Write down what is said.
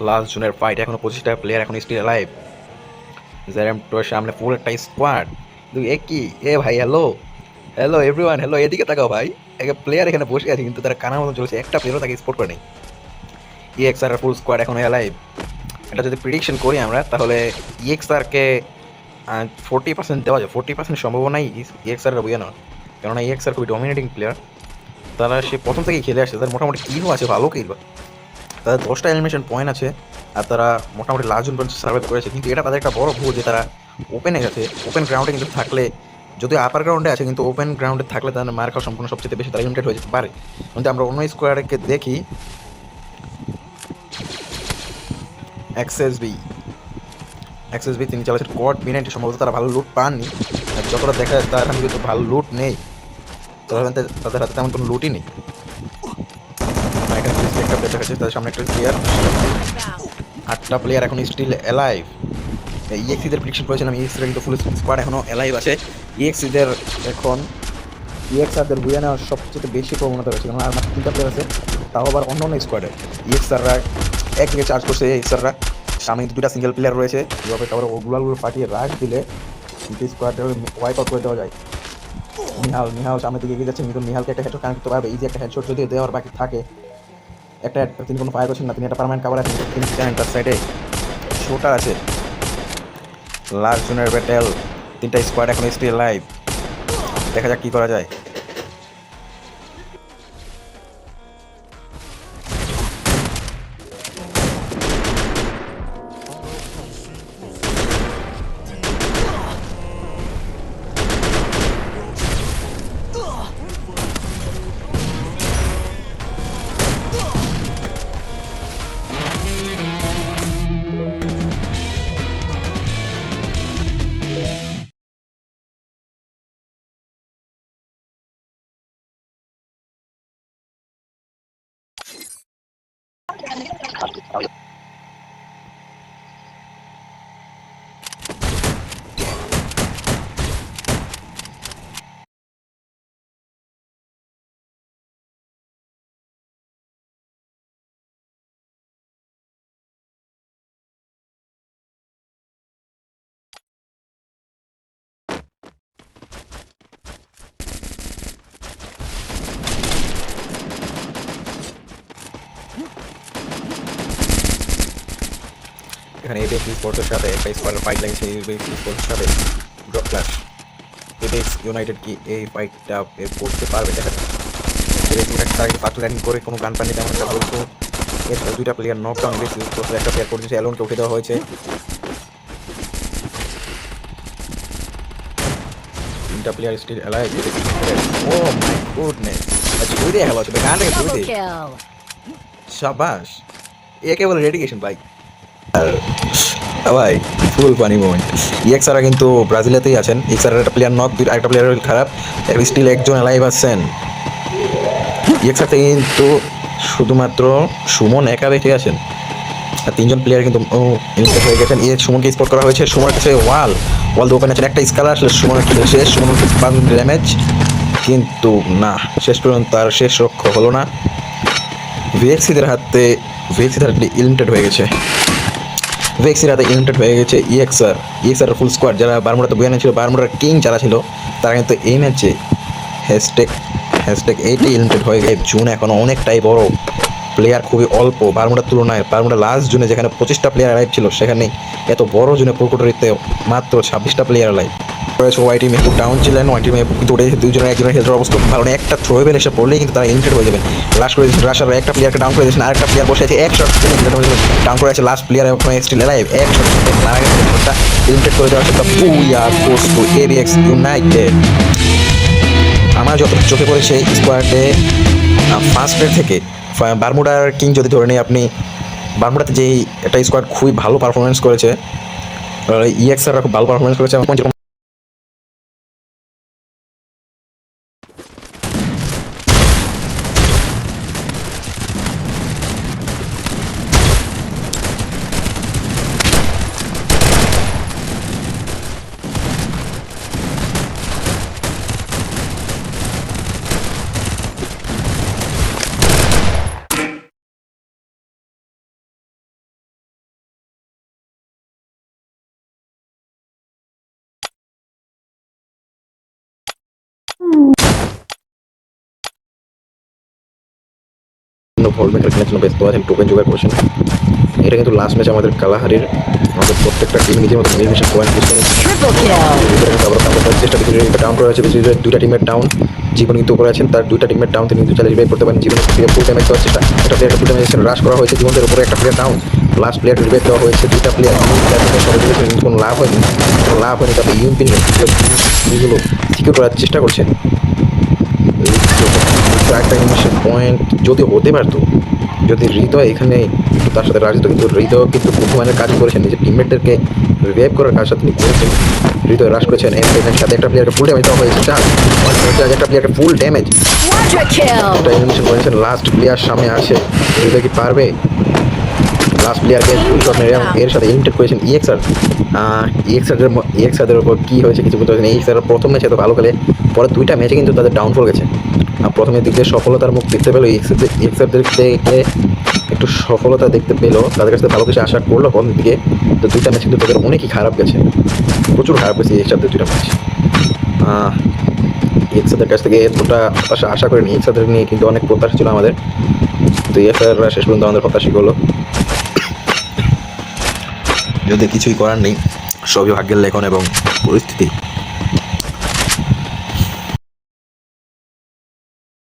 Last জোনের fight, এখনো 25টা player এখন স্টিল অ্যালাইভ। জেরেমটোর সামনে ফুল একটা স্কোয়াড। এ কি, এ ভাই, হ্যালো হ্যালো এভরিওয়ান, হ্যালো, এদিকে তাকাও ভাই। একটা প্লেয়ার এখানে বসে আছে কিন্তু তারা কানার মতন চলেছে, একটা প্লেয়ারও তাকে স্পোর্ট করে নেই। ইএক্সআর এর ফুল স্কোয়াড এখন অ্যালাইভ। এটা যদি প্রিডিকশন করি আমরা, তাহলে ইএক্সআরকে 40% দেওয়া যায়, 40% সম্ভাবনাই ইএক্সআর বুঝে না, কেননা ইএক্সআর খুবই ডমিনেটিং প্লেয়ার। তারা সে প্রথম থেকেই খেলে আসছে, তাদের মোটামুটি কিলও আছে, ভালো কিল। তাদের 10টা এলিমিনেশন পয়েন্ট আছে, আর তারা মোটামুটি লাস্ট জন পর্যন্ত সার্ভাইভ করেছে। কিন্তু এটা তাদের একটা বড় ভুল যে তারা ওপেনে গেছে। ওপেন গ্রাউন্ডে কিন্তু থাকলে, যদি আপার গ্রাউন্ডে আছে, কিন্তু ওপেন গ্রাউন্ডে থাকলে তাদের মার খাওয়া সম্পূর্ণ সবচেয়ে বেশি তারা লিমিটেড হয়ে যেতে পারে। কিন্তু আমরা অন্য স্কোয়াডকে দেখি, এক্সএসবি এক্সএসবি তিনি চালাচ্ছেন কট মিনাইট, সম্ভবত তারা ভালো লুট পাননি। আর যতটা দেখা যায় তার কিন্তু ভালো লুট নেই, তাদের হাতে তেমন কোনো লুটই নেই। এখানে একটা প্লেয়ার দেখাচ্ছে, তাদের সামনে একটা প্লেয়ার, 8টা প্লেয়ার এখন স্টিল অ্যালাইভ। ইএক্সিদের প্রেডিকশন করেছিলাম, ইএক্সিদের কিন্তু ফুল স্কোয়াড এখনো অ্যালাইভ আছে। ইএক্সিদের এখন ইএক্সআরদের বুয়ে নেওয়ার সবচেয়ে বেশি প্রবণতা রয়েছে, কারণ আর মাত্র 3টা প্লেয়ার আছে, তাও আবার অন্য অন্য স্কোয়াডে। ইএক্সআররা একদিকে চার্জ করছে, ইএক্সআররা সামনে 2টা সিঙ্গেল প্লেয়ার রয়েছে, যেভাবে তারপরে ওগুলাগুলো ফাটিয়ে রাখ দিলে কিন্তু স্কোয়াডে ওয়াইপ আউট করে দেওয়া যায়। নিহাল সামনের দিকে এগিয়ে যাচ্ছে, কিন্তু নিহালকে একটা হেডশট কানেক্ট করতে পারবে, এই যে একটা হেডশট যদি দেওয়ার বাকি থাকে, একটা তিনি কোনো ফায়ার করছেন না, তিনি একটা পার্মানেন্ট কাভার আছেন, তিনি জানেন তার সাইডে শোটার আছে। লাস্ট জোনের ব্যাটেল, 3টা স্কোয়াড এখন স্টিল লাইভ, দেখা যাক কি করা যায়। এখানে এবেক্স স্পোর্টসের সাথে একটা স্কোয়াডের ফাইট লাগছে, এবেক্স স্পোর্টসের সাথে ড্রপ ক্লাশ। এবেক্স ইউনাইটেড কি এই ফাইটটা করতে পারবে, দেখা যাক। এবেক্স তাকে ফার্স্ট ল্যান্ডিং করে কোনো গান পানি তেমন একটা বলতো। এছাড়া 2টা প্লেয়ার নকডাউন, এবেক্স স্পোর্টসের একটা প্লেয়ার পর্যন্ত অ্যালোনকে উঠে দেওয়া হয়েছে। 3টা player still alive. Oh my goodness, আচ্ছা ছুঁই দিয়ে খেলা হচ্ছে, গান থেকে ছুঁই দিয়ে, শাবাশ, একে বলে ডেডিকেশন ভাই। ভাই ফুল ফানি মোমেন্ট। ইএক্সআররা কিন্তু ব্রাজিলেতেই আছেন, ইএক্সআর একটা প্লেয়ার নক, একটা প্লেয়ার খারাপ, স্টিল একজন লাইভ আছেন। ইএক্সআর থেকে কিন্তু শুধুমাত্র সুমন একা বেঁচে আছেন, আর 3জন প্লেয়ার কিন্তু ইনস্টেট হয়ে গেছেন। সুমনকে স্পট করা হয়েছে, সুমনের কাছে ওয়াল দিয়ে ওপেন আছেন, একটা স্কালার আসলে সুমনের খেলে শেষ, সুমনের ড্যামেজ, কিন্তু না, শেষ পর্যন্ত তার শেষ রক্ষা হলো না। ভিএক্সিদের হাতে ইলিমিটেড হয়ে গেছে, ভেক্সির হাতে ইলিমিটেড হয়ে গেছে ইএক্সআর ফুল স্কোয়াড। যারা বারমুডাতে বয়ানে ছিল, বারমুডার কিং যারা ছিল, তারা কিন্তু এই ম্যাচে হ্যাশট্যাগ এইটি ইলিমিটেড হয়ে গেছে। জুন এখনো অনেকটাই বড়, প্লেয়ার খুবই অল্প বারমুডার তুলনায়। বারমুডা লাস্ট জুনে যেখানে 25টা প্লেয়ার লাইভ ছিল, সেখানে এত বড় জুনে প্রকটরিতে মাত্র 26টা প্লেয়ার লাইভ রয়েছে। ওয়াইটি মেহবুব ডাউন ছিলেন, ওয়াইটি মেহবুব কিন্তু উঠে দুজনের একজনের হেলথের অবস্থা ভালো নেই, একটা থ্রোয়েবেল এসে পড়লেই কিন্তু তারা ইলিমিটেড হয়ে যাবেন। লাস্ট করে দিয়েছেন রাশার, একটা প্লেয়ারকে ডাউন করে দিয়েছেন, আরেকটা প্লেয়ার বসে আছে, এক শট ডাউন করে আছে, লাস্ট প্লেয়ার স্টিল লাইভ, এক শট মারা গেছে, ইলিমিটেড করে দেওয়া হচ্ছে। বুইয়া গোস টু এবিএক্স ইউনাইটেড। আমার যত চোখে পড়েছে স্কোয়াডে ফার্স্ট ডে থেকে বারমুডার কিং যদি ধরে নিই আপনি, বারমুডাতে যেই একটা স্কোয়াড খুবই ভালো পারফরমেন্স করেছে, ইএক্সআররা খুব ভালো পারফরমেন্স করেছে। সম্পূর্ণ ভোল্ট ব্যাংকের কেনার জন্য ব্যস্ত আছেন, টোকেন জোগাড় করছেন। এটা কিন্তু লাস্ট ম্যাচ আমাদের কালাহারির, আমাদের প্রত্যেকটা টিম নিজের মতো এলিমিনেশন পয়েন্ট বুঝতে Triple kill. চেষ্টা ডাউন করা হয়েছে, দুইটা টিমের ডাউন। জীবন কিন্তু উপরে আছেন, তার দুইটা টিমের ডাউন তিনি কিন্তু চ্যালেঞ্জ রিভাইভ করতে পারেন। জীবনের থেকে ফুল ড্যামেজ দেওয়ার চেষ্টা, একটা প্লেয়ারকে ফুল ড্যামেজ রাশ করা হয়েছে, জীবনের উপরে একটা player down. Last player revive দেওয়া হয়েছে, দুইটা প্লেয়ার সবাই দিয়েছেন, কিন্তু কোনো লাভ হয়নি, তারপরে ইউএমপি এগুলো সিকিউর করার চেষ্টা করছেন। একটা ইনিশিয়াল পয়েন্ট যদি হতে পারতো, যদি হৃদয় এখানে একটু তার সাথে রাজিত, কিন্তু হৃদয় কিন্তু বুদ্ধিমানের কাজ করেছেন, নিজের টিমমেটদেরকে রিভাইভ করার কাজটা তিনি করেছেন। হৃদয় রাশ করেছেন, এর সাথে একটা প্লেয়ারকে ফুল ড্যামেজ দেওয়া হয়েছে, একটা প্লেয়ারকে ফুল ড্যামেজ Quadra kill. একটা এলিমিনেশন করেছেন। লাস্ট প্লেয়ার সামনে আসে, হৃদয় কি পারবে? লাস্ট প্লেয়ারকে এর সাথে ইমিটেট করেছেন ইএক্সারদের উপর কী হয়েছে কিছু বলতে পারছেন। ইএক্সার প্রথম ম্যাচে তো ভালো খেলে, পরে দুইটা ম্যাচে কিন্তু তাদের ডাউনফল গেছে। আর প্রথমের দিক দিয়ে সফলতার মুখ দেখতে পেলো, ইএক্সারদের থেকে একটু সফলতা দেখতে পেলো, তাদের কাছ থেকে ভালো কিছু আশা করলো প্রথম দিকে। তো দুইটা ম্যাচ কিন্তু তাদের অনেকই খারাপ গেছে, প্রচুর খারাপ গেছে ইএক্সারদের দুইটা ম্যাচ। ইএক্সারদের কাছ থেকে এতটা আশা করিনি, ইএক্সারদের নিয়ে কিন্তু অনেক প্রত্যাশা ছিল আমাদের, তো ইএক্সাররা শেষ পর্যন্ত আমাদের হতাশই করলো। যদি কিছুই করার নেই, সবই ভাগ্যের লেখন এবং পরিস্থিতি।